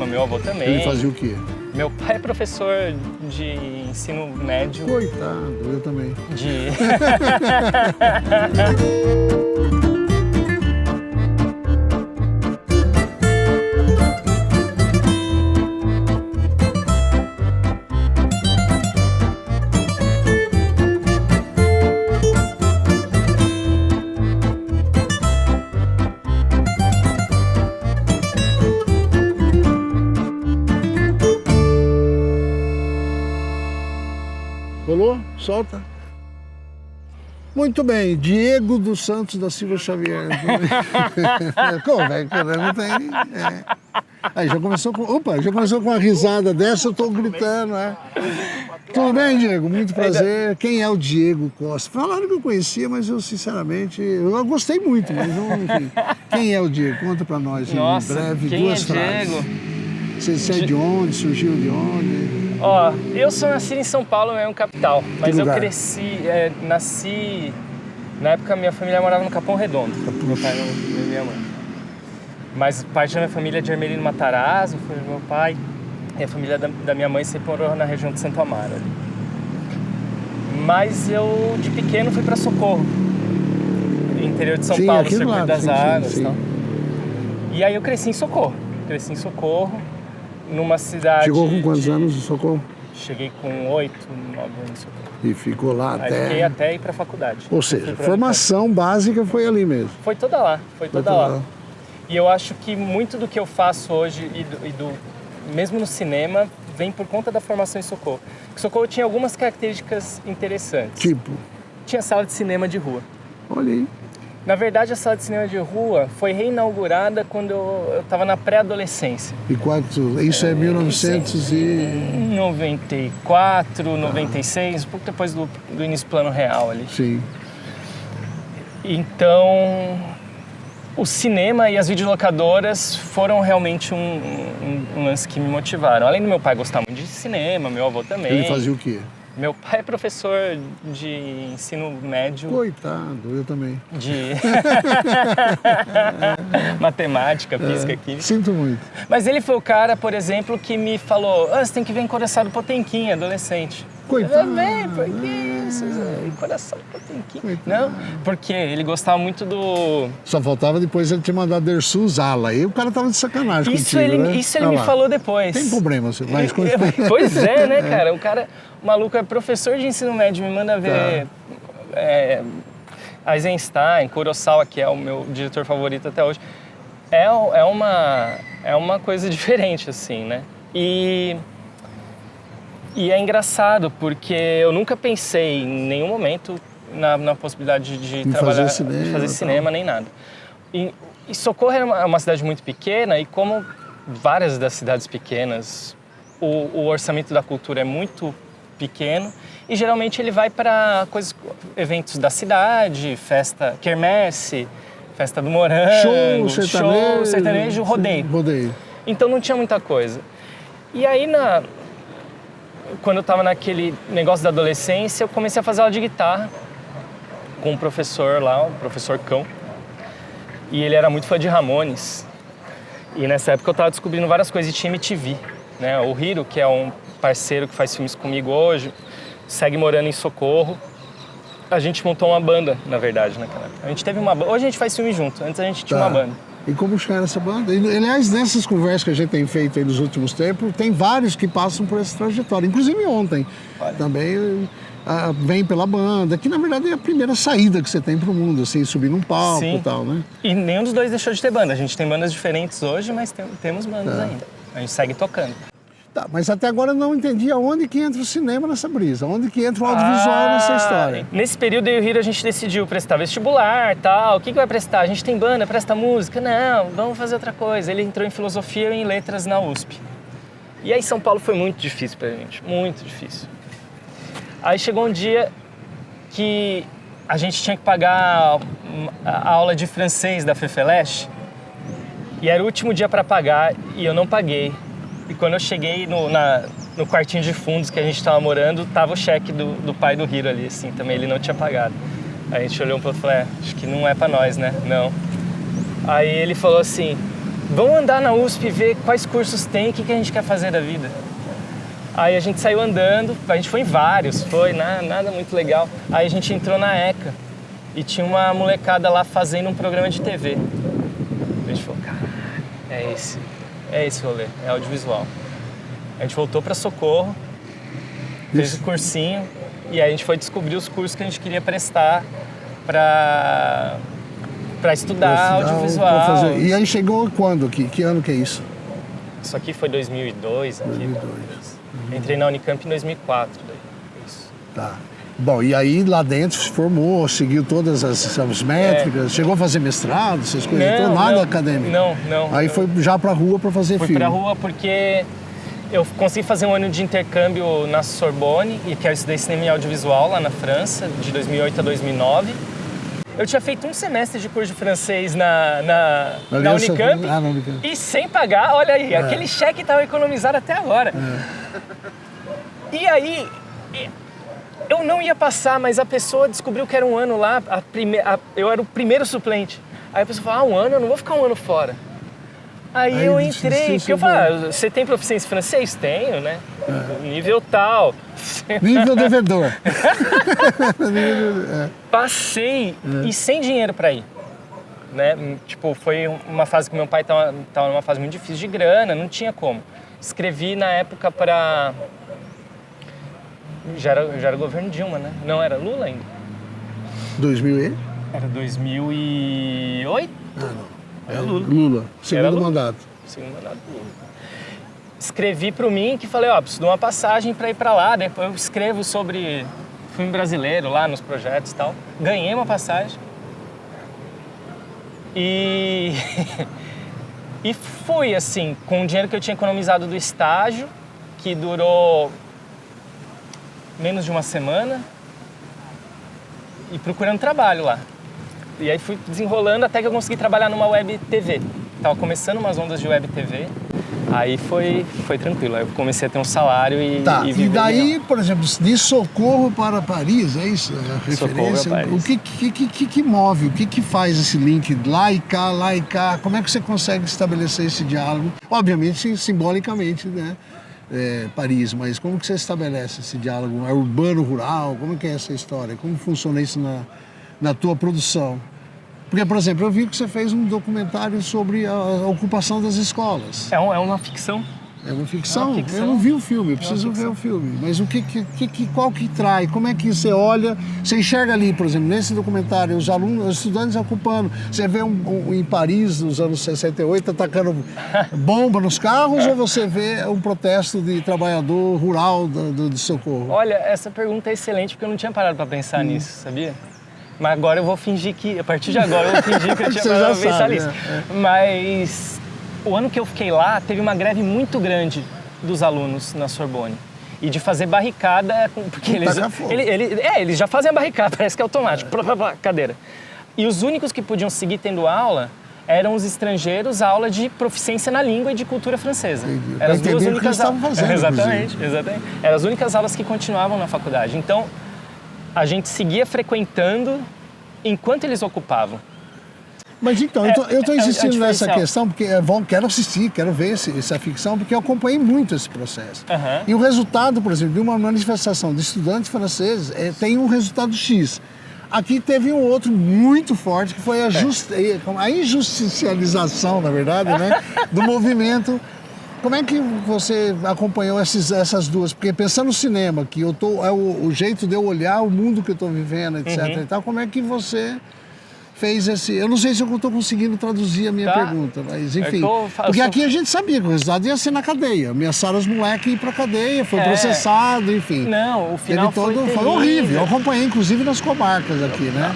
meu avô também. Ele fazia o quê? Meu pai é professor de ensino médio. Coitado, eu também. De... Rolou? Solta. Muito bem, Diego dos Santos da Silva Xavier. Como, velho? Não tem. Aí já começou com. Opa, já começou com uma risada dessa, eu tô gritando, né? Tudo bem, Diego? Muito prazer. Quem é o Diego Costa? Falaram que eu conhecia, mas eu, sinceramente, eu gostei muito, mas não, enfim. Quem é o Diego? Conta pra nós, Nossa, em breve, quem duas é frases. Diego? Você é de onde? Surgiu de onde? Ó, eu sou nascido em São Paulo, mesmo capital, mas eu lugar? cresci, nasci... Na época minha família morava no Capão Redondo, meu pai e minha mãe. Mas parte da minha família é de Ermelino Matarazzo, foi meu pai, e a família da minha mãe sempre morou na região de Santo Amaro ali. Mas eu, de pequeno, fui para Socorro, interior de São Paulo, Circuito das Águas e tal. E aí eu cresci em Socorro, numa cidade... Chegou com quantos anos no Socorro? Cheguei com 8, 9 anos no Socorro. E ficou lá Aí até... fiquei até ir pra faculdade. Ou seja, formação básica foi ali mesmo. Foi toda lá, foi toda lá. E eu acho que muito do que eu faço hoje, mesmo no cinema, vem por conta da formação em Socorro. Porque Socorro tinha algumas características interessantes. Tipo? Tinha sala de cinema de rua. Olha aí. Na verdade, a sala de cinema de rua foi reinaugurada quando eu estava na pré-adolescência. E quanto? Isso é 1994, 96, um pouco depois do início do Plano Real ali. Sim. Então, o cinema e as videolocadoras foram realmente um lance que me motivaram. Além do meu pai gostar muito de cinema, meu avô também. Ele fazia o quê? Meu pai é professor de ensino médio. Coitado, eu também. De matemática, física, química. Sinto muito. Mas ele foi o cara, por exemplo, que me falou: você tem que ver Encoraçado Potemkin, adolescente. Coitado. Eu falei, por que isso? Encoraçado Potemkin. Não, porque ele gostava muito do... Só faltava depois ele te mandar Dersu usá-la. Aí o cara tava de sacanagem Isso contigo, ele, né? isso ele me falou depois. Tem problema, mas... Pois é, né, cara? O cara, o maluco é professor de ensino médio, me manda ver Eisenstein, Kurosawa, que é o meu diretor favorito até hoje. É uma coisa diferente, assim, né? E é engraçado, porque eu nunca pensei em nenhum momento na possibilidade de trabalhar, de fazer cinema, nem nada. E Socorro é uma cidade muito pequena, e como várias das cidades pequenas, o orçamento da cultura é muito pequeno, e geralmente ele vai para eventos da cidade, festa, quermesse, festa do morango, show sertanejo, rodeio. Então não tinha muita coisa. E aí, quando eu estava naquele negócio da adolescência, eu comecei a fazer aula de guitarra com um professor lá, o professor Cão. E ele era muito fã de Ramones. E nessa época eu estava descobrindo várias coisas e tinha MTV, né? O Hiro, que é um parceiro que faz filmes comigo hoje, segue morando em Socorro. A gente montou uma banda, na verdade, naquela época. A gente teve uma banda. Hoje a gente faz filme junto, antes a gente tinha uma banda. E como chegaram essa banda? Aliás, nessas conversas que a gente tem feito aí nos últimos tempos, tem vários que passam por essa trajetória. Inclusive ontem também vem pela banda, que na verdade é a primeira saída que você tem pro mundo, assim, subir num palco e tal, né? E nenhum dos dois deixou de ter banda. A gente tem bandas diferentes hoje, mas temos bandas ainda. A gente segue tocando. Tá, mas até agora eu não entendi aonde que entra o cinema nessa brisa, onde que entra o audiovisual nessa história. Nesse período eu e o Hiro a gente decidiu prestar vestibular, tal. O que vai prestar? A gente tem banda, presta música? Não, vamos fazer outra coisa. Ele entrou em filosofia e em letras na USP. E aí São Paulo foi muito difícil pra gente, muito difícil. Aí chegou um dia que a gente tinha que pagar a aula de francês da FEFELESH e era o último dia para pagar e eu não paguei. E quando eu cheguei no quartinho de fundos que a gente estava morando, tava o cheque do pai do Hiro ali, assim, também ele não tinha pagado. Aí a gente olhou um pro outro e falou, acho que não é para nós, né? Não. Aí ele falou assim, vamos andar na USP e ver quais cursos tem, o que a gente quer fazer da vida. Aí a gente saiu andando, a gente foi em vários, nada muito legal. Aí a gente entrou na ECA e tinha uma molecada lá fazendo um programa de TV. A gente falou, cara, é esse rolê, é audiovisual. A gente voltou para Socorro, fez o cursinho e aí a gente foi descobrir os cursos que a gente queria prestar para estudar audiovisual. E aí chegou quando aqui? Que ano que é isso? Isso aqui foi 2002. 2002. Entrei na Unicamp em 2004. Daí. Isso. Tá. Bom, e aí lá dentro se formou, seguiu todas as métricas, chegou a fazer mestrado, essas coisas, então nada acadêmico? Não. Aí foi já pra rua pra fazer filme? Fui pra rua porque eu consegui fazer um ano de intercâmbio na Sorbonne, que eu estudei cinema e audiovisual lá na França, de 2008 a 2009. Eu tinha feito um semestre de curso de francês na Unicamp, na Unicamp e sem pagar, olha aí, aquele cheque estava economizado até agora. E aí, eu não ia passar, mas a pessoa descobriu que era um ano lá, eu era o primeiro suplente. Aí a pessoa falou, um ano, eu não vou ficar um ano fora. Aí eu entrei, porque eu falei, você tem proficiência em francês? Tenho, né? Nível tal. Nível devedor. Passei e sem dinheiro para ir. Né? Tipo, foi uma fase que meu pai tava numa fase muito difícil de grana, não tinha como. Escrevi na época para... Já era o governo Dilma, né? Não, era Lula ainda. 2000 e? Era 2008? Não. Era Lula. Lula, segundo mandato. Segundo mandato do Lula. Escrevi pro mim que falei, preciso de uma passagem para ir para lá, depois eu escrevo sobre filme brasileiro lá nos projetos e tal. Ganhei uma passagem. E fui, assim, com o dinheiro que eu tinha economizado do estágio, que durou menos de uma semana, e procurando trabalho lá. E aí fui desenrolando até que eu consegui trabalhar numa web TV. Tava começando umas ondas de web TV, aí foi tranquilo. Aí eu comecei a ter um salário e e daí, por exemplo, de Socorro para Paris, é isso? É a referência? Paris. O que move, o que faz esse link lá e cá? Como é que você consegue estabelecer esse diálogo? Obviamente, simbolicamente, né? Paris, mas como que você estabelece esse diálogo? É urbano-rural? Como que é essa história? Como funciona isso na tua produção? Porque, por exemplo, eu vi que você fez um documentário sobre a ocupação das escolas. É uma ficção. É uma ficção? Eu não vi o filme, eu preciso ver o filme. Mas qual que trai? Como é que você olha? Você enxerga ali, por exemplo, nesse documentário, os estudantes ocupando. Você vê em Paris, nos anos 68, atacando bomba nos carros, ou você vê um protesto de trabalhador rural do Socorro? Olha, essa pergunta é excelente, porque eu não tinha parado para pensar nisso, sabia? Mas agora eu vou fingir que, a partir de agora, eu vou fingir que eu tinha parado para pensar nisso. Mas o ano que eu fiquei lá, teve uma greve muito grande dos alunos na Sorbonne. E de fazer barricada, porque eles já fazem a barricada, parece que é automático, cadeira. E os únicos que podiam seguir tendo aula eram os estrangeiros, a aula de proficiência na língua e de cultura francesa. Eram as duas únicas aulas. Exatamente. Eram as únicas aulas que continuavam na faculdade. Então, a gente seguia frequentando enquanto eles ocupavam. Mas então, eu estou insistindo nessa questão, porque quero assistir, quero ver essa ficção, porque eu acompanhei muito esse processo. E o resultado, por exemplo, de uma manifestação de estudantes franceses tem um resultado X. Aqui teve um outro muito forte, que foi a injusticialização, na verdade, né, do movimento. Como é que você acompanhou essas duas? Porque pensando no cinema, que o jeito de eu olhar o mundo que eu estou vivendo, etc. E tal, como é que você fez esse... Eu não sei se eu estou conseguindo traduzir a minha pergunta, mas enfim. Porque aqui a gente sabia que o resultado ia ser na cadeia. Ameaçaram os moleques ir para cadeia, foi processado, enfim. Não, o final foi horrível. Eu acompanhei, inclusive, nas comarcas aqui, né?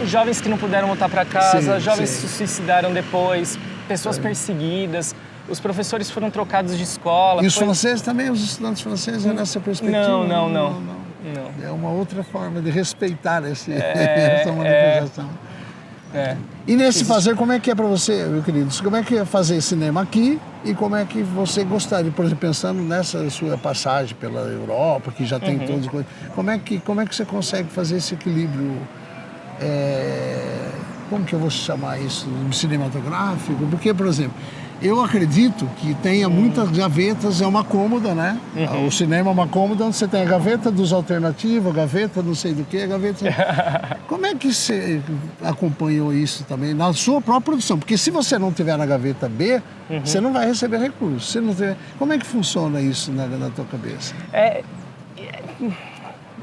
Jovens que não puderam voltar para casa, jovens que se suicidaram depois, pessoas perseguidas. Os professores foram trocados de escola. E os franceses também, os estudantes franceses, nessa perspectiva? Não. É uma outra forma de respeitar essa manifestação. E nesse fazer, como é que é para você, meu querido? Como é que é fazer cinema aqui e como é que você gostaria, por exemplo, pensando nessa sua passagem pela Europa, que já tem todas as coisas, como é que você consegue fazer esse equilíbrio, como que eu vou chamar isso, cinematográfico? Porque, por exemplo, Eu acredito que tenha muitas gavetas, é uma cômoda, né? O cinema é uma cômoda onde você tem a gaveta dos alternativos, a gaveta não sei do que, a gaveta... Como é que você acompanhou isso também na sua própria produção? Porque se você não tiver na gaveta B, você não vai receber recursos. Você não tiver... Como é que funciona isso na tua cabeça?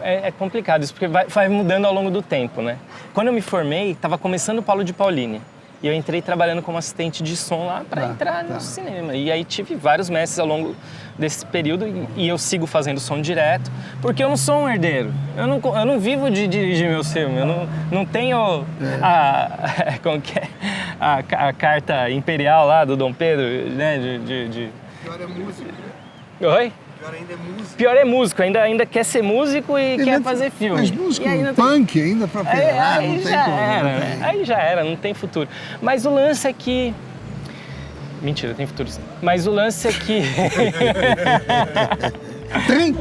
É complicado isso, porque vai mudando ao longo do tempo, né? Quando eu me formei, estava começando o Paulo de Paulini. E eu entrei trabalhando como assistente de som lá para entrar no cinema. E aí tive vários mestres ao longo desse período e eu sigo fazendo som direto, porque eu não sou um herdeiro. Eu não vivo de dirigir meu filme. Eu não tenho como que é? A carta imperial lá do Dom Pedro, né? Pior é músico. Oi? Pior ainda é músico. Pior é músico, ainda quer ser músico e quer fazer filme. Mas músico ainda punk ainda pra pegar, não tem como. Né? Aí já era, não tem futuro. Mas o lance é que... Mentira, tem futuro sim. Mas o lance é que... Tem?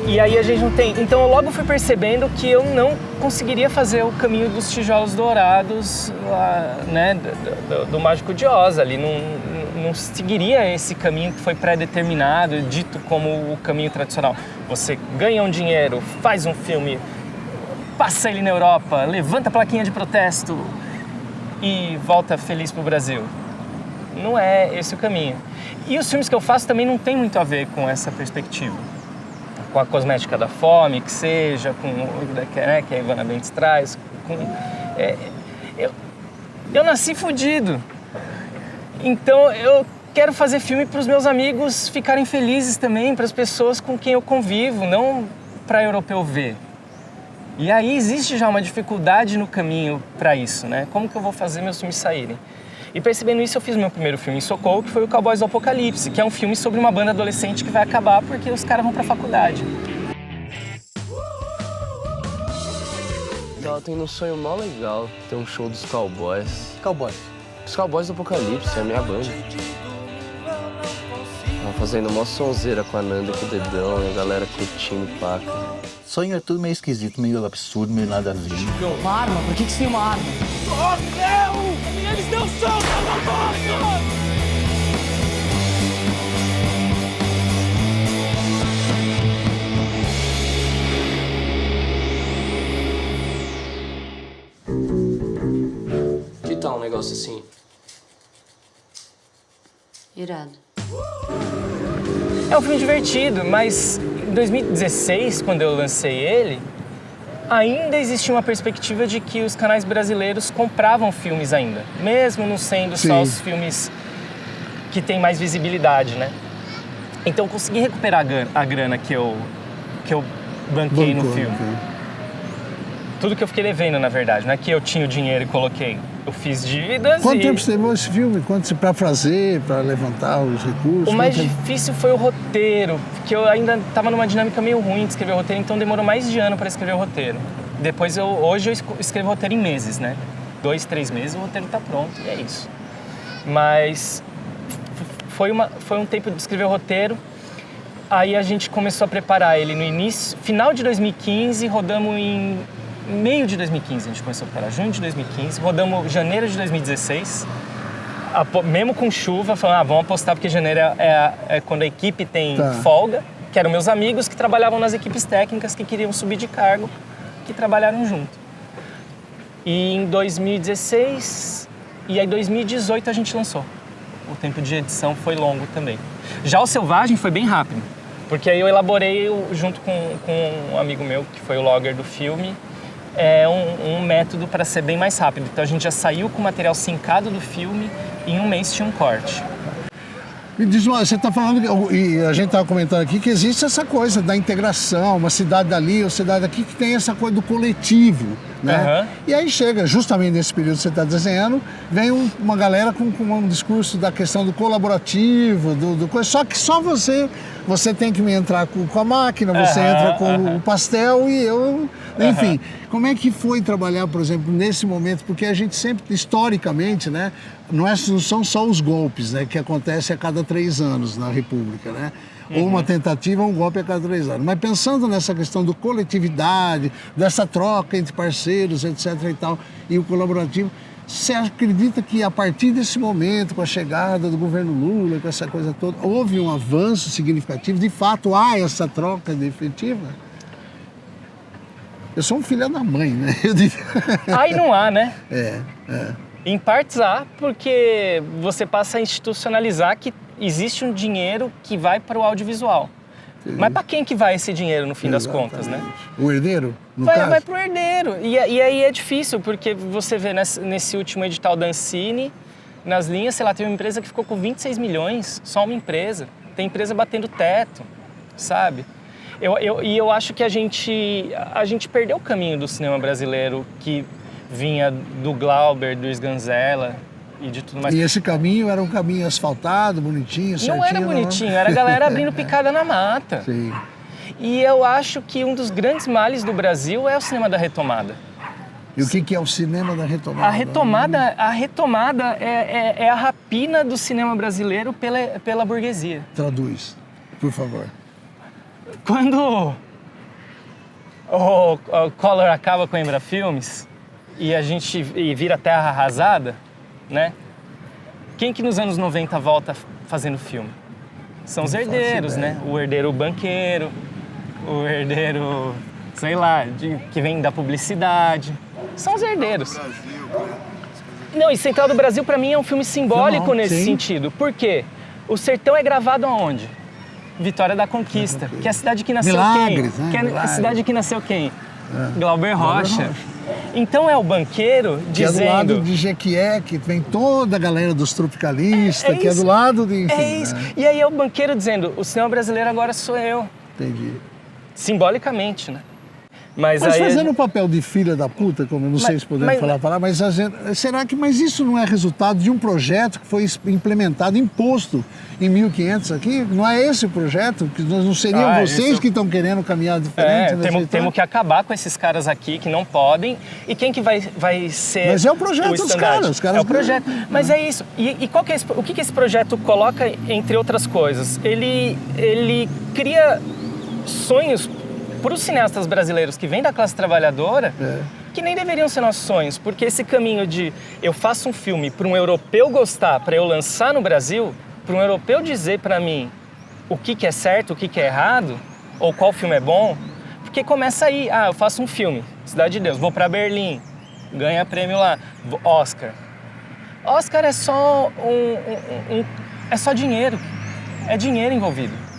E aí a gente não tem... Então eu logo fui percebendo que eu não conseguiria fazer o caminho dos tijolos dourados, lá, né, do Mágico de Oz ali. Não seguiria esse caminho que foi pré-determinado, dito como o caminho tradicional. Você ganha um dinheiro, faz um filme, passa ele na Europa, levanta a plaquinha de protesto e volta feliz pro Brasil. Não é esse o caminho. E os filmes que eu faço também não tem muito a ver com essa perspectiva. Com a cosmética da fome, que seja, com né, que a Ivana Bentes traz. Eu nasci fudido. Então eu quero fazer filme para os meus amigos ficarem felizes também, para as pessoas com quem eu convivo, não para europeu ver. E aí existe já uma dificuldade no caminho para isso, né? Como que eu vou fazer meus filmes saírem? E percebendo isso, eu fiz meu primeiro filme em Socorro, que foi o Cowboys do Apocalipse, que é um filme sobre uma banda adolescente que vai acabar porque os caras vão pra faculdade. Tava tendo um sonho mó legal, ter um show dos Cowboys. Cowboy. Os Cowboys do Apocalipse, é a minha banda. Tava fazendo mó sonzeira com a Nanda e com o Dedão, e a galera curtindo paca. Sonho é tudo meio esquisito, meio absurdo, meio nada a ver. Uma arma? Por que você tem uma arma? Eles não são salvadores! Que tal um negócio assim? Irado. É um filme divertido, mas em 2016, quando eu lancei ele, ainda existia uma perspectiva de que os canais brasileiros compravam filmes ainda, mesmo não sendo só os filmes que têm mais visibilidade, né? Então eu consegui recuperar a grana que eu banquei no filme. Tudo que eu fiquei devendo, na verdade, não é que eu tinha o dinheiro e coloquei. Eu fiz dívidas. Quanto tempo você levou esse filme? Quanto você para fazer, para levantar os recursos? O mais difícil foi o roteiro, porque eu ainda estava numa dinâmica meio ruim de escrever o roteiro, então demorou mais de ano para escrever o roteiro. Depois hoje eu escrevo o roteiro em meses, né? 2, 3 meses o roteiro está pronto e é isso. Mas foi um tempo de escrever o roteiro. Aí a gente começou a preparar ele no início, final de 2015, rodamos em meio de 2015, a gente começou a preparar, junho de 2015, rodamos janeiro de 2016, mesmo com chuva, falando, vamos apostar porque janeiro é quando a equipe tem folga, que eram meus amigos que trabalhavam nas equipes técnicas que queriam subir de cargo, que trabalharam junto. E em 2016, e aí 2018 a gente lançou. O tempo de edição foi longo também. Já o Selvagem foi bem rápido, porque aí eu elaborei junto com um amigo meu, que foi o logger do filme, um método para ser bem mais rápido. Então a gente já saiu com o material sincado do filme e em um mês tinha um corte. Me diz, você está falando, e a gente estava comentando aqui, que existe essa coisa da integração, uma cidade dali, uma cidade aqui, que tem essa coisa do coletivo. né? E aí chega, justamente nesse período que você está desenhando, vem uma galera com um discurso da questão do colaborativo, só que só você tem que me entrar com a máquina, você entra com o pastel e eu... Enfim, como é que foi trabalhar, por exemplo, nesse momento? Porque a gente sempre, historicamente, né, não são só os golpes, né, que acontecem a cada 3 anos na República, né? Ou uma tentativa, um golpe a cada 3 anos. Mas pensando nessa questão do coletividade, dessa troca entre parceiros, etc. e tal, e o colaborativo, você acredita que a partir desse momento, com a chegada do governo Lula, com essa coisa toda, houve um avanço significativo? De fato, há essa troca definitiva? Eu sou um filho da mãe, né? Aí não há, né? É. Em partes há, porque você passa a institucionalizar que existe um dinheiro que vai para o audiovisual. Sim. Mas para quem que vai esse dinheiro, no fim das contas, né? O herdeiro, no vai, caso? Vai para o herdeiro. E aí é difícil, porque você vê nesse último edital da Ancine, nas linhas, sei lá, teve uma empresa que ficou com 26 milhões, só uma empresa. Tem empresa batendo teto, sabe? E eu acho que a gente perdeu o caminho do cinema brasileiro, que vinha do Glauber, do Sganzella e de tudo mais. E esse caminho era um caminho asfaltado, bonitinho, certinho? Não era bonitinho, era a galera abrindo picada na mata. Sim. E eu acho que um dos grandes males do Brasil é o cinema da retomada. E o que é o cinema da retomada? A retomada é a rapina do cinema brasileiro pela burguesia. Traduz, por favor. Quando o Collor acaba com a Embrafilmes e vira terra arrasada, né? Quem que nos anos 90 volta fazendo filme? São os herdeiros, né? O herdeiro banqueiro, o herdeiro, sei lá, que vem da publicidade. São os herdeiros. Não, e Central do Brasil pra mim é um filme simbólico nesse sentido. Por quê? O Sertão é gravado aonde? Vitória da Conquista, que é a cidade que nasceu Milagres, quem? né? Que é Milagres. a cidade que nasceu quem? Glauber Rocha. Então é o banqueiro dizendo... Que é do lado de Jequié, que vem toda a galera dos tropicalistas, que é do lado de... Enfim, é isso. Né? E aí é o banqueiro dizendo, o cinema brasileiro agora sou eu. Entendi. Simbolicamente, né? Mas Mas aí fazendo o papel de filha da puta, como eu não sei se podemos falar a palavra, mas será que isso não é resultado de um projeto que foi implementado, imposto em 1500 aqui? Não é esse o projeto? Que não seriam vocês que estão querendo caminhar diferente? Temos que acabar com esses caras aqui que não podem. E quem que vai ser... Mas é o projeto dos caras. É o projeto. Mas é isso. E qual que é o que esse projeto coloca, entre outras coisas? Ele cria sonhos para os cineastas brasileiros que vêm da classe trabalhadora, que nem deveriam ser nossos sonhos, porque esse caminho de eu faço um filme para um europeu gostar, para eu lançar no Brasil, para um europeu dizer para mim o que é certo, o que é errado, ou qual filme é bom, porque começa aí, eu faço um filme, Cidade de Deus, vou para Berlim, ganha prêmio lá, Oscar. Oscar é só é só dinheiro, é dinheiro envolvido.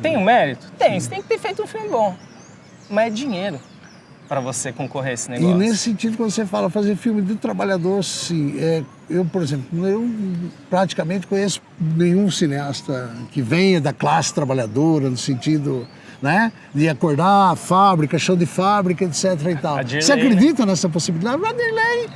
Tem um mérito? Tem, você tem que ter feito um filme bom. Mas é dinheiro para você concorrer a esse negócio. E nesse sentido, quando você fala fazer filme do trabalhador, sim. Eu, por exemplo, eu praticamente conheço nenhum cineasta que venha da classe trabalhadora, no sentido, né, de acordar a fábrica, chão de fábrica, etc. e tal. Você acredita nessa possibilidade? O Vanderlei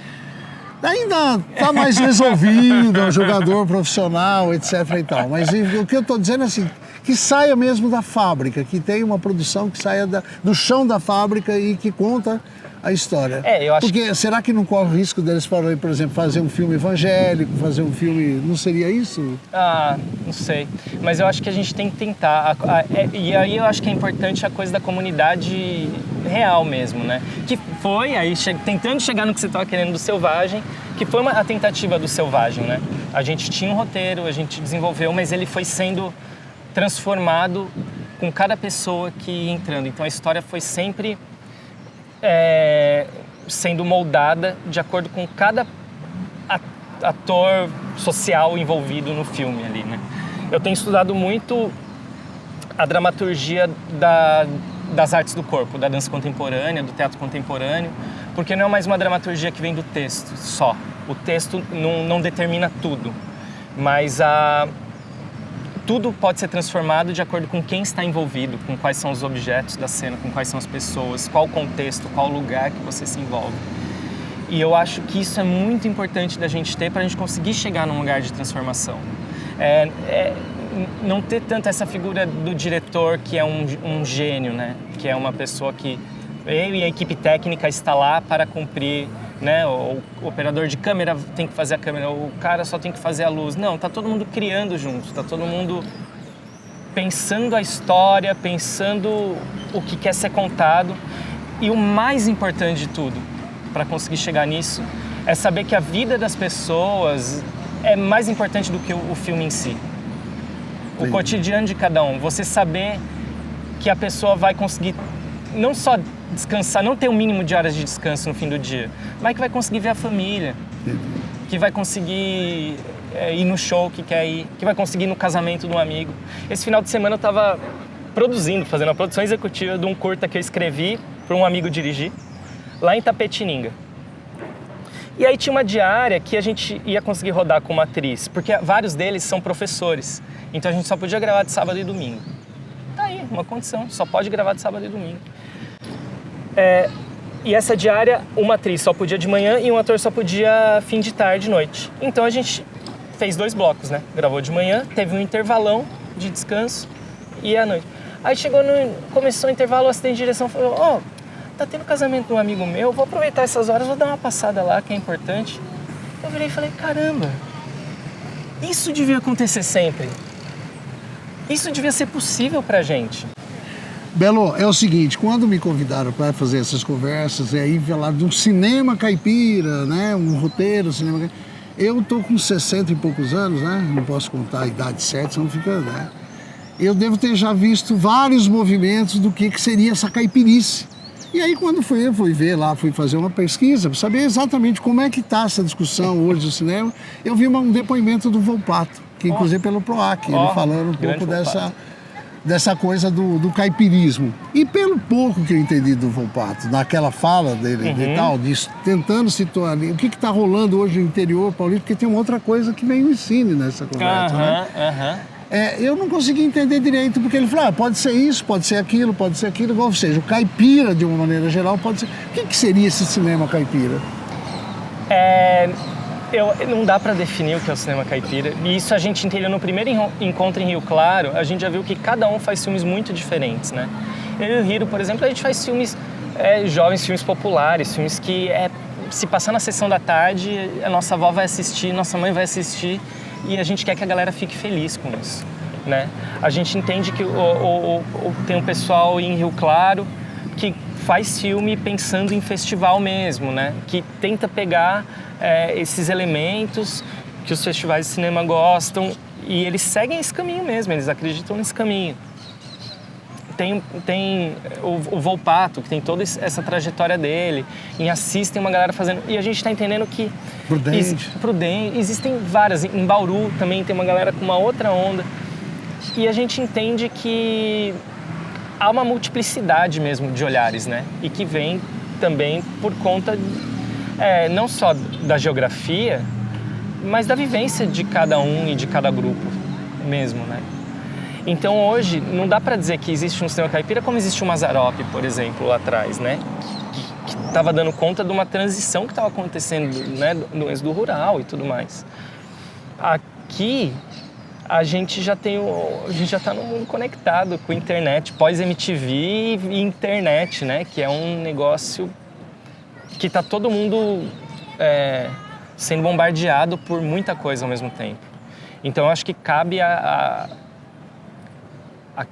ainda está mais resolvido, é um jogador profissional, etc. e tal. Mas o que eu estou dizendo é assim, que saia mesmo da fábrica, que tenha uma produção que saia do chão da fábrica e que conta a história. Eu acho Porque será que não corre o risco deles, por exemplo, fazer um filme evangélico, fazer um filme... Não seria isso? Não sei. Mas eu acho que a gente tem que tentar. E aí eu acho que é importante a coisa da comunidade real mesmo, né? Que foi, aí tentando chegar no que você estava querendo do Selvagem, que foi a tentativa do Selvagem, né? A gente tinha um roteiro, a gente desenvolveu, mas ele foi sendo transformado com cada pessoa que ia entrando. Então a história foi sempre sendo moldada de acordo com cada ator social envolvido no filme ali, né? Eu tenho estudado muito a dramaturgia das artes do corpo, da dança contemporânea, do teatro contemporâneo, porque não é mais uma dramaturgia que vem do texto só. O texto não determina tudo, mas tudo pode ser transformado de acordo com quem está envolvido, com quais são os objetos da cena, com quais são as pessoas, qual o contexto, qual lugar que você se envolve. E eu acho que isso é muito importante da gente ter para a gente conseguir chegar num lugar de transformação. Não ter tanto essa figura do diretor que é um gênio, né? Que é uma pessoa que eu e a equipe técnica está lá para cumprir, né? O operador de câmera tem que fazer a câmera, o cara só tem que fazer a luz. Não, tá todo mundo criando junto, tá todo mundo pensando a história, pensando o que quer ser contado. E o mais importante de tudo, para conseguir chegar nisso, é saber que a vida das pessoas é mais importante do que o filme em si. O cotidiano de cada um, você saber que a pessoa vai conseguir não só descansar, não ter o mínimo de horas de descanso no fim do dia, mas que vai conseguir ver a família, que vai conseguir ir no show que quer ir, que vai conseguir ir no casamento de um amigo. Esse final de semana eu estava fazendo a produção executiva de um curta que eu escrevi para um amigo dirigir, lá em Tapetininga. E aí tinha uma diária que a gente ia conseguir rodar com uma atriz, porque vários deles são professores, então a gente só podia gravar de sábado e domingo. Tá aí, uma condição, só pode gravar de sábado e domingo. E essa diária, uma atriz só podia de manhã e um ator só podia fim de tarde e noite. Então a gente fez 2 blocos, né? Gravou de manhã, teve um intervalão de descanso e à noite. Aí começou o intervalo, o assistente de direção falou, tá tendo casamento de um amigo meu, vou aproveitar essas horas, vou dar uma passada lá, que é importante. Eu virei e falei, caramba, isso devia acontecer sempre. Isso devia ser possível pra gente. Belo, é o seguinte, quando me convidaram para fazer essas conversas, e aí falar de um cinema caipira, né, um roteiro, cinema caipira, eu tô com 60 e poucos anos, né, não posso contar a idade certa, senão fica, né. Eu devo ter já visto vários movimentos do que seria essa caipirice. E aí quando fui ver lá, fui fazer uma pesquisa para saber exatamente como é que está essa discussão hoje do cinema, eu vi um depoimento do Volpato, que inclusive pelo PROAC, ele falando um pouco dessa coisa do caipirismo. E pelo pouco que eu entendi do Volpato, naquela fala dele e tal, tentando situar ali, o que está rolando hoje no interior paulista, porque tem uma outra coisa que vem o Cine nessa conversa, né? Eu não consegui entender direito, porque ele falou, pode ser isso, pode ser aquilo, ou seja, o caipira, de uma maneira geral, pode ser... O que seria esse cinema caipira? Não dá para definir o que é o cinema caipira, e isso a gente entendeu no primeiro encontro em Rio Claro, a gente já viu que cada um faz filmes muito diferentes, né? Eu e o Hiro, por exemplo, a gente faz filmes jovens, filmes populares, filmes que se passar na sessão da tarde, a nossa avó vai assistir, nossa mãe vai assistir, e a gente quer que a galera fique feliz com isso, né? A gente entende que tem um pessoal em Rio Claro que faz filme pensando em festival mesmo, né? Que tenta pegar esses elementos que os festivais de cinema gostam e eles seguem esse caminho mesmo, eles acreditam nesse caminho. Tem o Volpato, que tem toda essa trajetória dele, em Assis tem uma galera fazendo... E a gente está entendendo que... Prudente. Existem várias. Em Bauru também tem uma galera com uma outra onda. E a gente entende que há uma multiplicidade mesmo de olhares, né? E que vem também por conta não só da geografia, mas da vivência de cada um e de cada grupo mesmo, né? Então hoje não dá para dizer que existe um cinema caipira como existe o Mazzaropi, por exemplo, lá atrás, né? Que estava dando conta de uma transição que estava acontecendo, né? Do rural e tudo mais. Aqui a gente já está no mundo conectado com a internet, pós-MTV e internet, né? Que é um negócio que está todo mundo sendo bombardeado por muita coisa ao mesmo tempo. Então eu acho que cabe a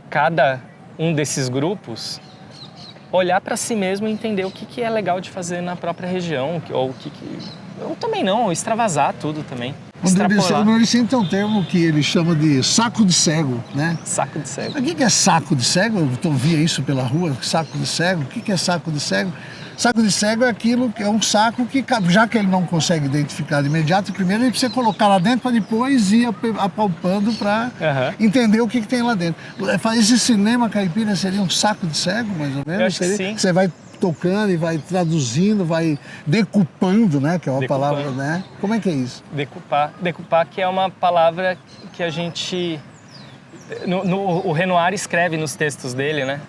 cada um desses grupos olhar para si mesmo e entender o que é legal de fazer na própria região, ou também não, extravasar tudo também. O Mauricinho tem um termo que ele chama de saco de cego, né? Saco de cego. O que é saco de cego? Eu via isso pela rua, saco de cego. O que é saco de cego? Saco de cego é aquilo que é um saco que, já que ele não consegue identificar de imediato, primeiro ele precisa colocar lá dentro para depois ir apalpando para entender o que tem lá dentro. Esse cinema caipira seria um saco de cego, mais ou menos? Eu acho que sim. Você vai tocando e vai traduzindo, vai decupando, né? Que é uma palavra, né? Como é que é isso? Decupar que é uma palavra que a gente O Renoir escreve nos textos dele, né?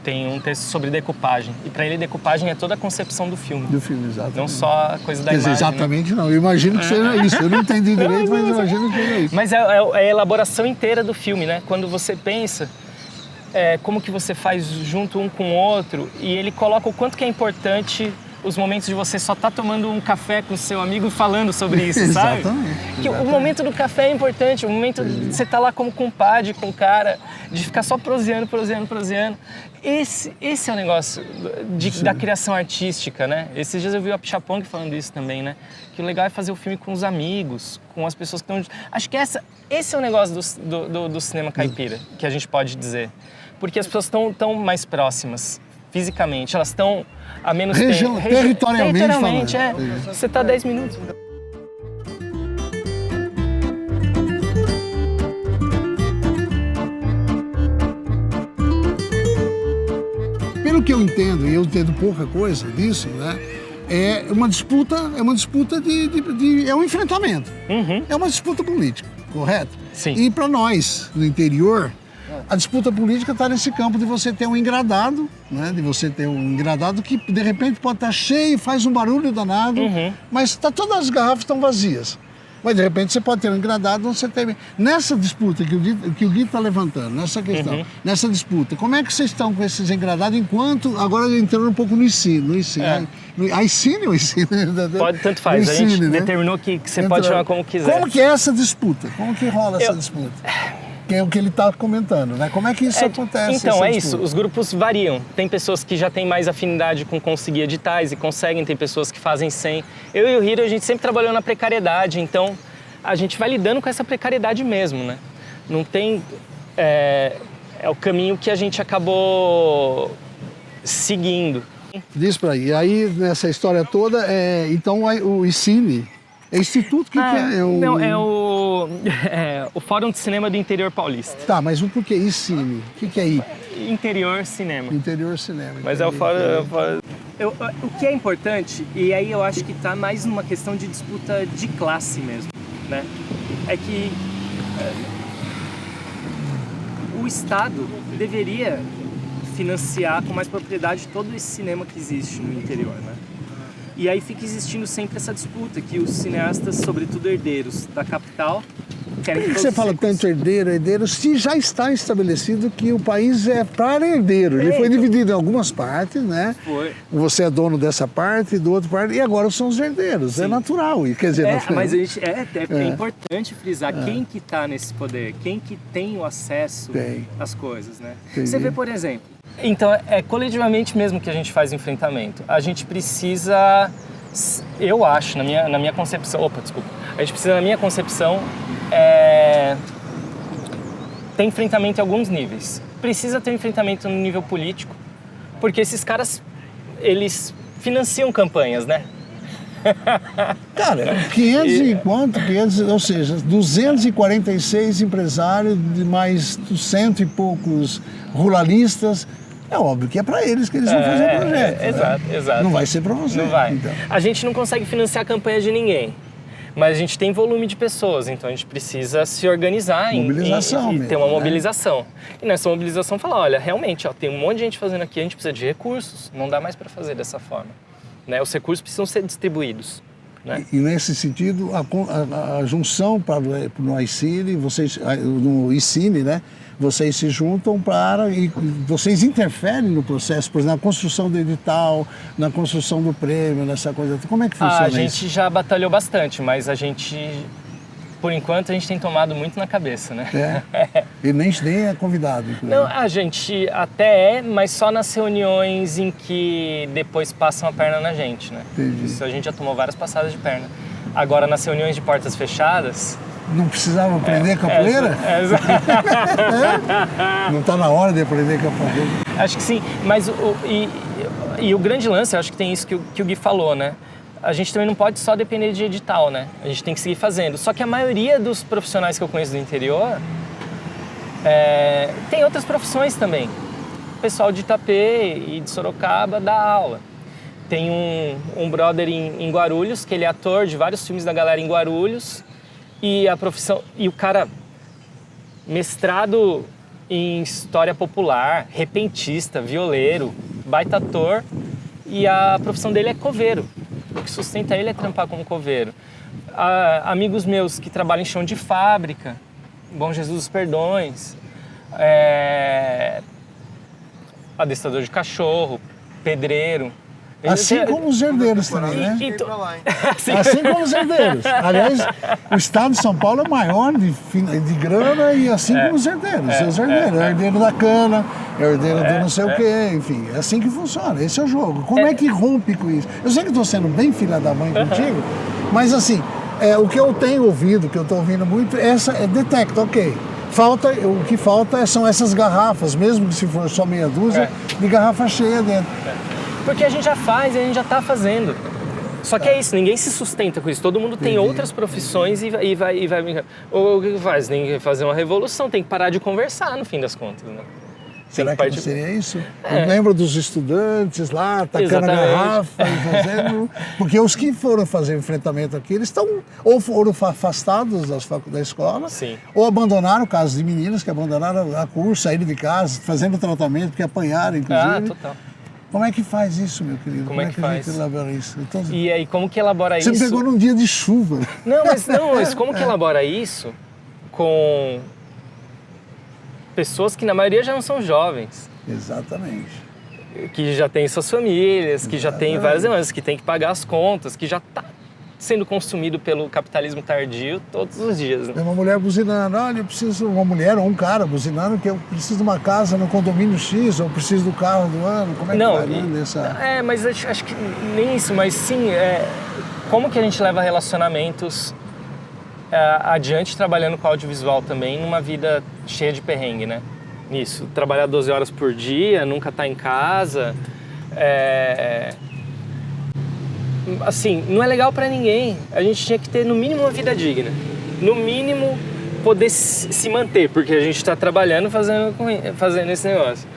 Tem um texto sobre decupagem. E para ele, decupagem é toda a concepção do filme. Do filme, exatamente. Não só a coisa da Quer dizer, imagem. exatamente não. Eu imagino que seja isso. Eu não entendi direito, mas eu imagino que seja isso. Mas é a elaboração inteira do filme, né? Quando você pensa como que você faz junto um com o outro, e ele coloca o quanto que é importante os momentos de você só estar tomando um café com o seu amigo e falando sobre isso, sabe? Exatamente. O momento do café é importante, o momento de você estar lá como compadre com o cara, de ficar só proseando. Esse é o negócio da criação artística, né? Esses dias eu vi o Apichatpong falando isso também, né? Que o legal é fazer o filme com os amigos, com as pessoas que estão... Acho que esse é o negócio do cinema caipira, que a gente pode dizer. Porque as pessoas estão mais próximas fisicamente, elas estão a menos tempo. Territorialmente falando. Você está 10 minutos. Pelo que eu entendo, e eu entendo pouca coisa disso, né? É uma disputa é um enfrentamento. Uhum. É uma disputa política, correto? Sim. E para nós, no interior, a disputa política está nesse campo de você ter um engradado, né? De você ter um engradado que de repente pode estar cheio, faz um barulho danado, mas todas as garrafas estão vazias. Mas de repente você pode ter um engradado onde você tem... Nessa disputa que o Gui está levantando, nessa questão, nessa disputa, como é que vocês estão com esses engradados enquanto... Agora entrando um pouco no ensino. A ensino ou ensino? Pode, tanto faz. Ensino, a gente né? determinou que você pode chamar como quiser. Como que é essa disputa? Como que rola essa disputa? Que é o que ele está comentando, né? Como é que isso acontece? Então, isso. Os grupos variam. Tem pessoas que já têm mais afinidade com conseguir editais e conseguem, tem pessoas que fazem sem. Eu e o Hiro, a gente sempre trabalhou na precariedade, então a gente vai lidando com essa precariedade mesmo, né? Não tem... É o caminho que a gente acabou seguindo. Diz para aí. E aí, nessa história toda, então o ICINE... É instituto? Que é? Não, é o Fórum de Cinema do Interior Paulista. Tá, mas o porquê ICINE? O que é I? Interior Cinema. Interior Cinema. Mas é o Fórum... O que é importante, e aí eu acho que está mais numa questão de disputa de classe mesmo, né? É que o Estado deveria financiar com mais propriedade todo esse cinema que existe no interior, né? E aí fica existindo sempre essa disputa, que os cineastas, sobretudo herdeiros da capital, querem... Por que você fala tanto herdeiro, se já está estabelecido que o país é para herdeiro? Ele foi dividido em algumas partes, né? Foi. Você é dono dessa parte, do outro parte, e agora são os herdeiros. Sim. É natural. Quer dizer, mas a gente, é importante frisar quem que está nesse poder, quem que tem o acesso às coisas, né? Entendi. Você vê, por exemplo... Então, é coletivamente mesmo que a gente faz enfrentamento. A gente precisa, eu acho, na minha concepção... Opa, desculpa. A gente precisa, na minha concepção, ter enfrentamento em alguns níveis. Precisa ter enfrentamento no nível político, porque esses caras, eles financiam campanhas, né? Cara, 500, ou seja, 246 empresários de mais 100 e poucos ruralistas. É óbvio que é para eles que eles vão fazer o projeto. Exato. Não vai ser para você. Não vai. Então. A gente não consegue financiar a campanha de ninguém, mas a gente tem volume de pessoas, então a gente precisa se organizar e ter uma mobilização. E nessa mobilização falar, olha, realmente, tem um monte de gente fazendo aqui, a gente precisa de recursos, não dá mais para fazer dessa forma. Né? Os recursos precisam ser distribuídos. Né? E nesse sentido, a junção no ICINE, no ICINE, né? Vocês se juntam e vocês interferem no processo, por exemplo, na construção do edital, na construção do prêmio, nessa coisa. Como é que funciona isso? A gente já batalhou bastante, mas a gente, por enquanto, a gente tem tomado muito na cabeça, né? E nem é convidado. Inclusive. Não, a gente até mas só nas reuniões em que depois passam a perna na gente, né? Entendi. Isso a gente já tomou várias passadas de perna. Agora, nas reuniões de portas fechadas... Não precisava aprender capoeira? Não está na hora de aprender capoeira? Acho que sim, mas o grande lance, eu acho que tem isso que o Gui falou, né? A gente também não pode só depender de edital, né? A gente tem que seguir fazendo. Só que a maioria dos profissionais que eu conheço do interior tem outras profissões também. O pessoal de Itapê e de Sorocaba dá aula. Tem um brother em Guarulhos, que ele é ator de vários filmes da galera em Guarulhos. E a profissão... E o cara mestrado em história popular, repentista, violeiro, baita ator, e a profissão dele é coveiro. O que sustenta ele é trampar como coveiro. Amigos meus que trabalham em chão de fábrica, Bom Jesus dos Perdões, adestrador de cachorro, pedreiro. Assim como os herdeiros também, né? Pra lá, hein? Assim como os herdeiros. Aliás, o estado de São Paulo é maior de grana e assim como os herdeiros. É o herdeiro da cana, é o herdeiro do não sei o quê, enfim. É assim que funciona, esse é o jogo. Como é que rompe com isso? Eu sei que estou sendo bem filha da mãe contigo, mas assim, o que eu tenho ouvido, o que eu estou ouvindo muito, detecta, ok. O que falta são essas garrafas, mesmo que se for só meia dúzia, de garrafa cheia dentro. Porque a gente já faz, a gente já está fazendo. Só que é isso, ninguém se sustenta com isso. Todo mundo tem outras profissões e vai... O que faz? Tem que fazer uma revolução, tem que parar de conversar, no fim das contas, né? Será que não seria isso? Eu lembro dos estudantes lá, tacando a garrafa e fazendo... Porque os que foram fazer enfrentamento aqui, eles estão ou foram afastados da escola, Sim. ou abandonaram, casos de meninas que abandonaram a curso, saíram de casa, fazendo tratamento, porque apanharam, inclusive. Total. Como é que faz isso, meu querido? Como é que a faz? gente elabora isso? Então, E aí, como que elabora você isso? me pegou num dia de chuva. Mas como que elabora isso com pessoas que na maioria já não são jovens, Exatamente. que já têm suas famílias, que já têm várias demandas, que têm que pagar as contas, que já está sendo consumido pelo capitalismo tardio todos os dias, né? É uma mulher buzinando, olha, eu preciso, uma mulher ou um cara buzinando que eu preciso de uma casa no condomínio X, ou eu preciso do carro do ano, como é que vai, né? Mas acho que nem isso, mas sim, como que a gente leva relacionamentos adiante trabalhando com audiovisual também, numa vida cheia de perrengue, né? Nisso, trabalhar 12 horas por dia, nunca estar em casa, assim, não é legal pra ninguém. A gente tinha que ter, no mínimo, uma vida digna. No mínimo, poder se manter, porque a gente está trabalhando fazendo esse negócio.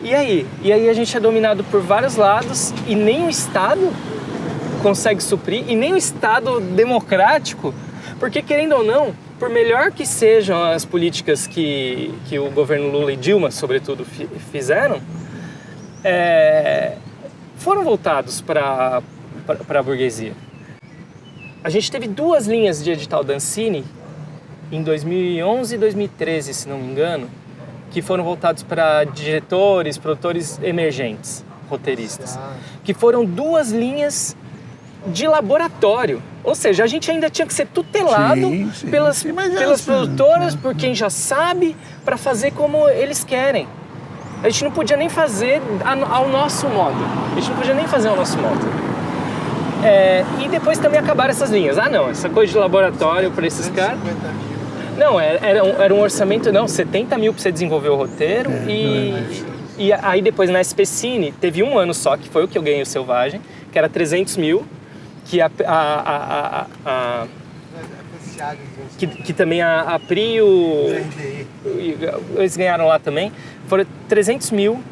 E aí a gente é dominado por vários lados e nem o Estado consegue suprir, e nem o Estado democrático, porque, querendo ou não, por melhor que sejam as políticas que o governo Lula e Dilma, sobretudo, fizeram, foram voltados para a burguesia. A gente teve 2 linhas de edital da Ancine em 2011 e 2013, se não me engano, que foram voltados para diretores, produtores emergentes, roteiristas, que foram 2 linhas de laboratório. Ou seja, a gente ainda tinha que ser tutelado pelas produtoras, por quem já sabe, para fazer como eles querem. A gente não podia nem fazer ao nosso modo. E depois também acabaram essas linhas. Não, essa coisa de laboratório para esses caras... Não, era um orçamento, 70 mil para você desenvolver o roteiro. E aí depois na SPCine teve um ano só, que foi o que eu ganhei o Selvagem, que era 300 mil, que também a Pri eles ganharam lá também. Foram 300 mil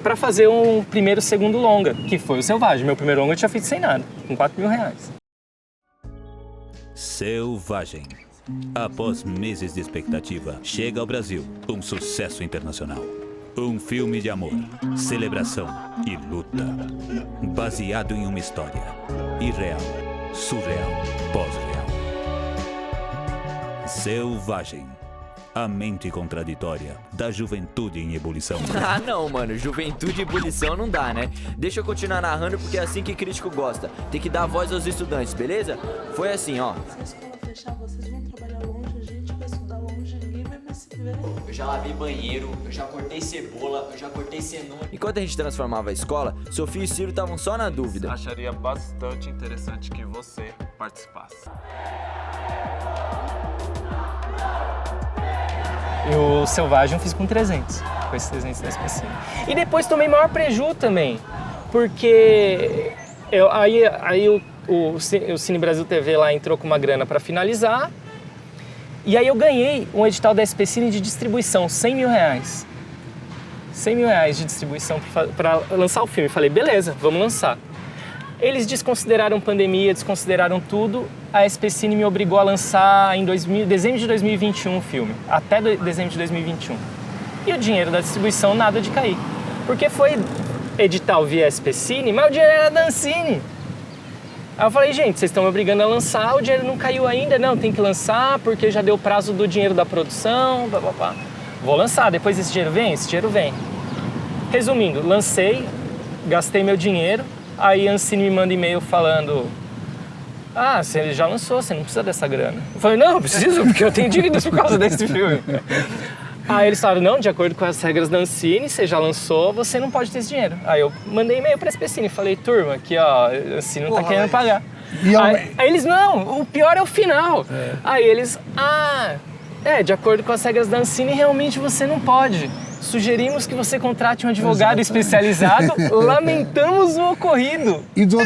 para fazer um primeiro e segundo longa, que foi o Selvagem. Meu primeiro longa eu tinha feito sem nada, com 4 mil reais. Selvagem. Após meses de expectativa, chega ao Brasil um sucesso internacional. Um filme de amor, celebração e luta. Baseado em uma história irreal, surreal, pós-real. Selvagem. A mente contraditória da juventude em ebulição. Não, mano, juventude e ebulição não dá, né? Deixa eu continuar narrando porque é assim que crítico gosta. Tem que dar voz aos estudantes, beleza? Foi assim, ó. Se a escola fechar, vocês vão trabalhar longe, a gente vai estudar longe, ninguém vai mais se ver. Eu já lavei banheiro, eu já cortei cebola, eu já cortei cenoura. Enquanto a gente transformava a escola, Sofia e Ciro estavam só na dúvida. Acharia bastante interessante que você participasse. E o Selvagem eu fiz com 300, com esses 300 da SPCine. E depois tomei maior preju também, porque aí o Cine Brasil TV lá entrou com uma grana para finalizar, e aí eu ganhei um edital da SPCine de distribuição, 100 mil reais. 100 mil reais de distribuição para lançar o filme. Falei, beleza, vamos lançar. Eles desconsideraram pandemia, desconsideraram tudo. A SP Cine me obrigou a lançar em dezembro de 2021 o filme, até dezembro de 2021. E o dinheiro da distribuição nada de cair. Porque foi edital via SP Cine, mas o dinheiro era da Ancine. Aí eu falei, gente, vocês estão me obrigando a lançar, o dinheiro não caiu ainda. Não, tem que lançar porque já deu o prazo do dinheiro da produção, blá, blá, blá. Vou lançar, depois esse dinheiro vem? Esse dinheiro vem. Resumindo, lancei, gastei meu dinheiro, aí a Ancine me manda e-mail falando: ah, você já lançou, você não precisa dessa grana. Eu falei, não, eu preciso, porque eu tenho dívidas por causa desse filme. Aí eles falaram, não, de acordo com as regras da Ancine, você já lançou, você não pode ter esse dinheiro. Aí eu mandei e-mail pra SP Cine e falei, turma, aqui ó, a Ancine não tá querendo pagar. Aí eles, não, o pior é o final. Aí eles, de acordo com as regras da Ancine, realmente você não pode. Sugerimos que você contrate um advogado especializado, lamentamos o ocorrido. E do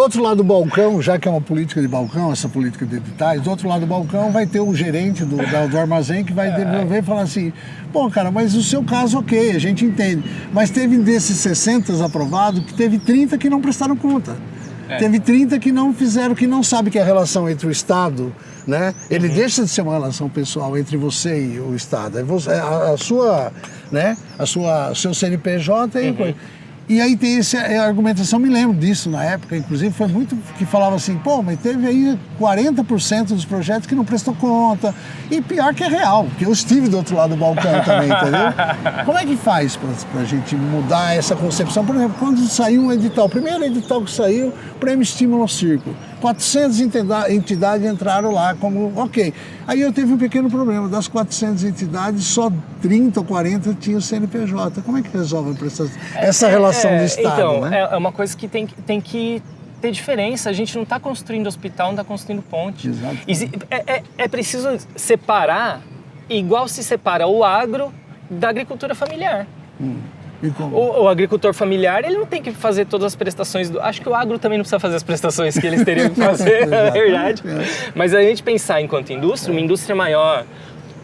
outro lado do balcão, já que é uma política de balcão, essa política de editais, do outro lado do balcão vai ter o gerente do armazém que vai devolver e falar assim, pô, cara, mas o seu caso, ok, a gente entende. Mas teve desses 60 aprovados, que teve 30 que não prestaram conta. Teve 30 que não fizeram, que não sabe que é a relação entre o Estado, né? Ele deixa de ser uma relação pessoal entre você e o Estado. Seu CNPJ e aí tem a argumentação, me lembro disso na época, inclusive foi muito que falava assim, pô, mas teve aí 40% dos projetos que não prestou conta. E pior que é real, porque eu estive do outro lado do balcão também, entendeu? Como é que faz pra gente mudar essa concepção? Por exemplo, quando saiu um edital, o primeiro edital que saiu, Prêmio Estímulo ao Circo, 400 entidades entraram lá como, ok. Aí eu tive um pequeno problema, das 400 entidades, só 30 ou 40 tinham CNPJ. Como é que resolve essa relação do Estado, então, né? É uma coisa que tem que ter diferença. A gente não está construindo hospital, não está construindo ponte. Exato. É preciso separar, igual se separa o agro da agricultura familiar. O agricultor familiar, ele não tem que fazer todas as prestações acho que o agro também não precisa fazer as prestações que eles teriam que fazer, na verdade. Mas a gente pensar enquanto indústria, uma indústria maior,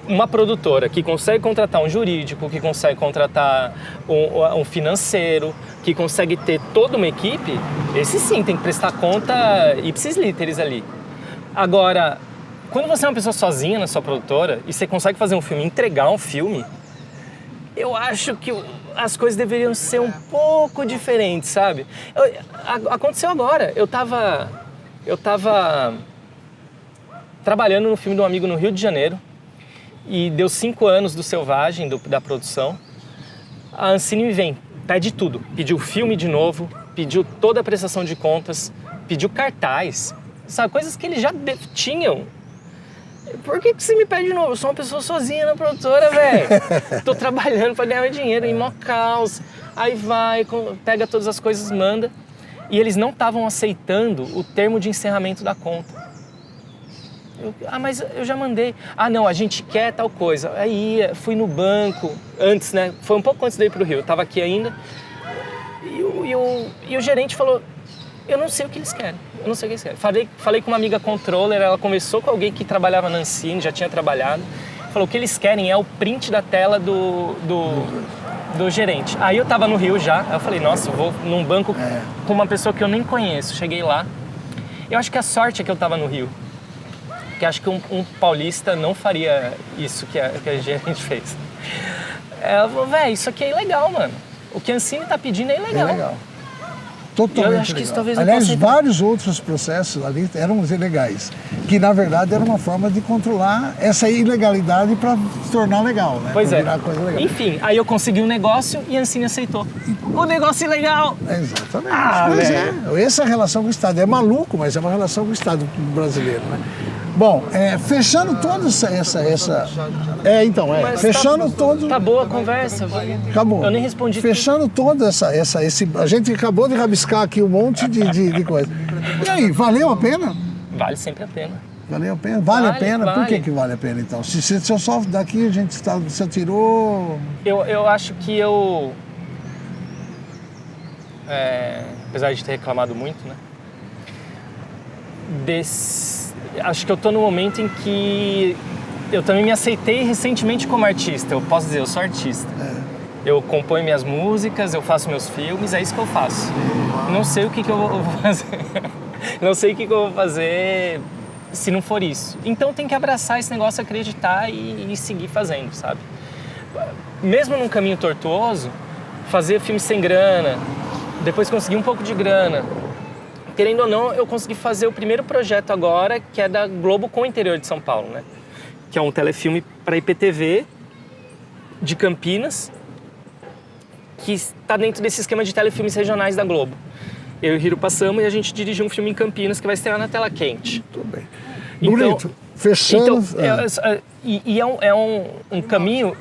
uma produtora que consegue contratar um jurídico, que consegue contratar um financeiro, que consegue ter toda uma equipe, esse sim tem que prestar conta ipsis literis ali. Agora, quando você é uma pessoa sozinha na sua produtora e você consegue fazer um filme, entregar um filme, eu acho que as coisas deveriam ser um pouco diferentes, sabe? Aconteceu agora, eu tava trabalhando no filme de um amigo no Rio de Janeiro e deu 5 anos do Selvagem, da produção. A Ancine me vem, pede tudo, pediu filme de novo, pediu toda a prestação de contas, pediu cartaz, sabe? Coisas que eles já tinham. Por que você me pede de novo? Eu sou uma pessoa sozinha na produtora, velho. Tô trabalhando pra ganhar meu dinheiro em mó caos. Aí vai, pega todas as coisas, manda. E eles não estavam aceitando o termo de encerramento da conta. Mas eu já mandei. Não, a gente quer tal coisa. Aí fui no banco, antes, né? Foi um pouco antes de ir pro Rio, eu tava aqui ainda. E o gerente falou, eu não sei o que eles querem. Eu não sei o que eles querem. Falei com uma amiga controller, ela conversou com alguém que trabalhava na Ancine, já tinha trabalhado. Falou, o que eles querem é o print da tela do gerente. Aí eu tava no Rio já, aí eu falei, nossa, eu vou num banco com uma pessoa que eu nem conheço. Cheguei lá. Eu acho que a sorte é que eu tava no Rio. Porque acho que um paulista não faria isso que a gerente fez. Ela falou, velho, isso aqui é ilegal, mano. O que a Ancine tá pedindo é ilegal. É legal. Totalmente eu acho que isso talvez não Aliás, possa vários outros processos ali eram ilegais, que na verdade era uma forma de controlar essa ilegalidade para se tornar legal, né? Pois pra é. virar coisa legal. Enfim, aí eu consegui um negócio e a Ancine aceitou. O negócio ilegal! Exatamente. Pois essa relação com o Estado é maluco, mas é uma relação com o Estado brasileiro, né? Bom, fechando toda essa... Mas fechando todo... Tá boa a conversa. Acabou. Eu nem respondi. Fechando toda a gente acabou de rabiscar aqui um monte de coisa. E aí, valeu a pena? Vale sempre a pena. Valeu a pena? Vale a pena? Vale. Por que vale a pena, então? Se eu só daqui você tirou... Eu acho que apesar de ter reclamado muito, né? Acho que eu tô no momento em que eu também me aceitei recentemente como artista. Eu posso dizer, eu sou artista. Eu componho minhas músicas, eu faço meus filmes, é isso que eu faço. Não sei o que eu vou fazer. Não sei o que eu vou fazer se não for isso. Então tem que abraçar esse negócio, acreditar e seguir fazendo, sabe? Mesmo num caminho tortuoso, fazer filme sem grana, depois conseguir um pouco de grana. Querendo ou não, eu consegui fazer o primeiro projeto agora, que é da Globo com o interior de São Paulo, né? Que é um telefilme para IPTV de Campinas, que está dentro desse esquema de telefilmes regionais da Globo. Eu e o Hiro passamos e a gente dirigiu um filme em Campinas que vai estrear na tela quente. Tudo bem. Então, Bonito. Fechando. Então, é um caminho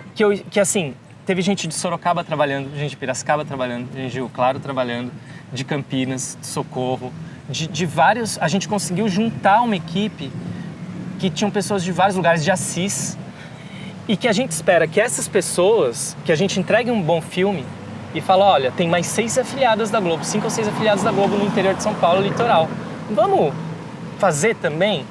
que, assim, teve gente de Sorocaba trabalhando, gente de Piracicaba trabalhando, gente de Rio Claro trabalhando, de Campinas, de Socorro, de vários... A gente conseguiu juntar uma equipe que tinham pessoas de vários lugares, de Assis, e que a gente espera que essas pessoas, que a gente entregue um bom filme e fala, olha, tem mais 6 afiliadas da Globo, 5 ou 6 afiliadas da Globo no interior de São Paulo, litoral. Vamos fazer também?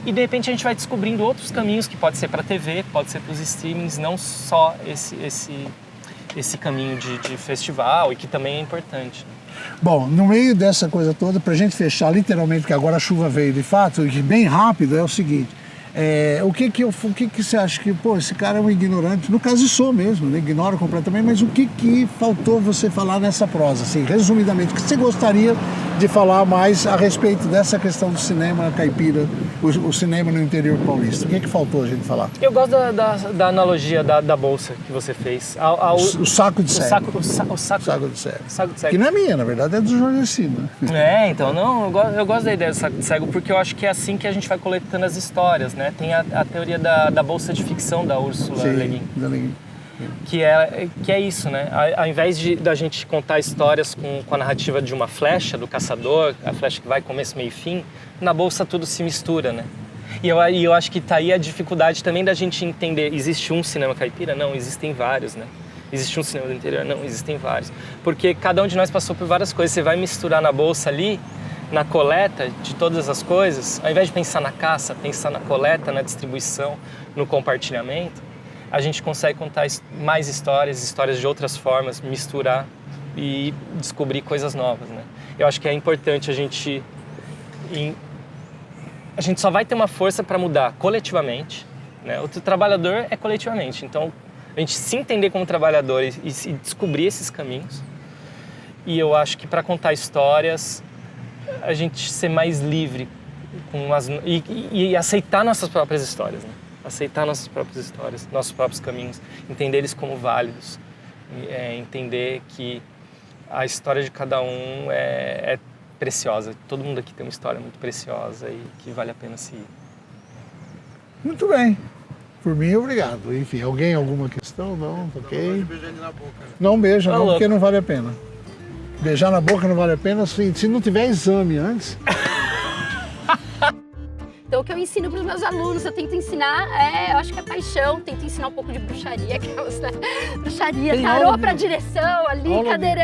E de repente a gente vai descobrindo outros caminhos, que pode ser para a TV, pode ser para os streamings, não só esse caminho de festival, e que também é importante. Bom, no meio dessa coisa toda, pra gente fechar literalmente, porque agora a chuva veio de fato, e bem rápido, é o seguinte. O que você acha que, pô, esse cara é um ignorante? No caso, sou mesmo, né? Ignoro completamente, mas o que faltou você falar nessa prosa, assim, resumidamente? O que você gostaria de falar mais a respeito dessa questão do cinema caipira, o cinema no interior paulista? O que faltou a gente falar? Eu gosto da analogia da bolsa que você fez. O saco de cego. O saco de cego. Saco de cego. Que não é minha, na verdade, é do Jorge Cima. Então, eu gosto da ideia do saco de cego, porque eu acho que é assim que a gente vai coletando as histórias, né? Tem a teoria da bolsa de ficção da Úrsula Le Guin. Que é isso, né? Ao invés da gente contar histórias com a narrativa de uma flecha, do caçador, a flecha que vai começo, meio e fim, na bolsa tudo se mistura, né? E eu acho que tá aí a dificuldade também da gente entender, existe um cinema caipira? Não, existem vários, né? Existe um cinema do interior? Não, existem vários. Porque cada um de nós passou por várias coisas, você vai misturar na bolsa ali, na coleta de todas as coisas, ao invés de pensar na caça, pensar na coleta, na distribuição, no compartilhamento, a gente consegue contar mais histórias de outras formas, misturar e descobrir coisas novas, né? Eu acho que é importante a gente só vai ter uma força para mudar coletivamente, né? O trabalhador é coletivamente, então a gente se entender como trabalhador e descobrir esses caminhos. E eu acho que para contar histórias, a gente ser mais livre e aceitar nossas próprias histórias, né? Aceitar nossas próprias histórias, nossos próprios caminhos, entender eles como válidos, entender que a história de cada um é preciosa. Todo mundo aqui tem uma história muito preciosa e que vale a pena seguir. Muito bem. Por mim, obrigado. Enfim, alguma questão? Não? Ok. Não pode beijar ele na boca. Não beija, não, porque não vale a pena. Beijar na boca não vale a pena se não tiver exame antes. Então, o que eu ensino para os meus alunos, eu tento ensinar, eu acho que é paixão, tento ensinar um pouco de bruxaria, bruxaria, tarô para direção ali, cadeira.